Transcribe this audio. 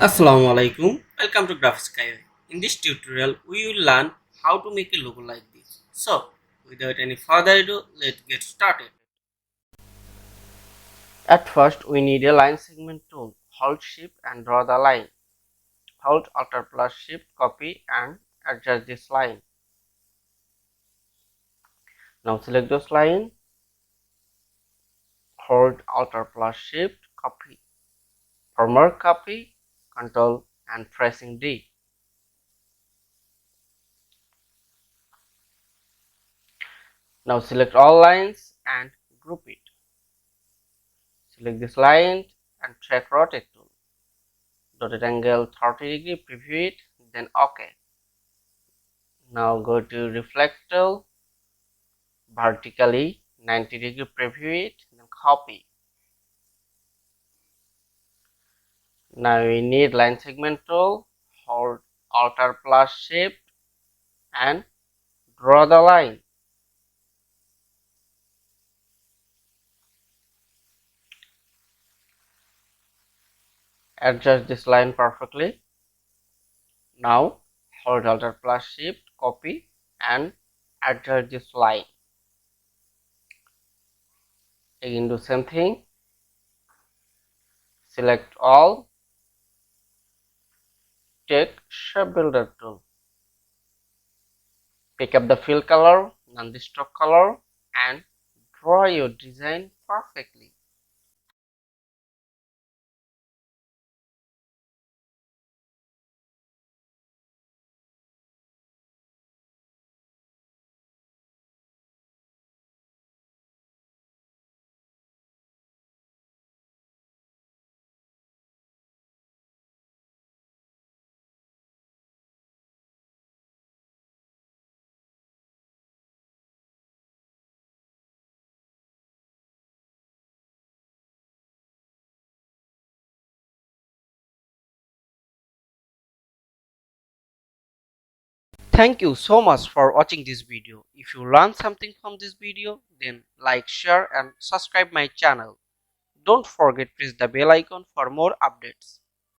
Assalamu alaikum. Welcome to Graphics Skyway. In this tutorial, we will learn how to make a logo like this. So, without any further ado, let's get started. At first, we need a line segment tool. Hold Shift and draw the line. Hold Alt plus Shift, copy and adjust this line. Now select this line. Hold Alt plus Shift, copy. For more copy, Control and pressing D. Now select all lines and group it. Select this line and check rotate tool. Dotted angle 30 degree, preview it, then OK. Now go to reflect tool, vertically 90 degree, preview it, then copy. Now we need line segment tool, hold Alt plus Shift and draw the line. Adjust this line perfectly. Now hold Alt plus Shift, copy and adjust this line. Again do same thing. Select all. Take Shape Builder tool. Pick up the fill color, then the stroke color and draw your design perfectly. Thank you so much for watching this video. If you learned something from this video, then like, share and subscribe my channel. Don't forget press the bell icon for more updates.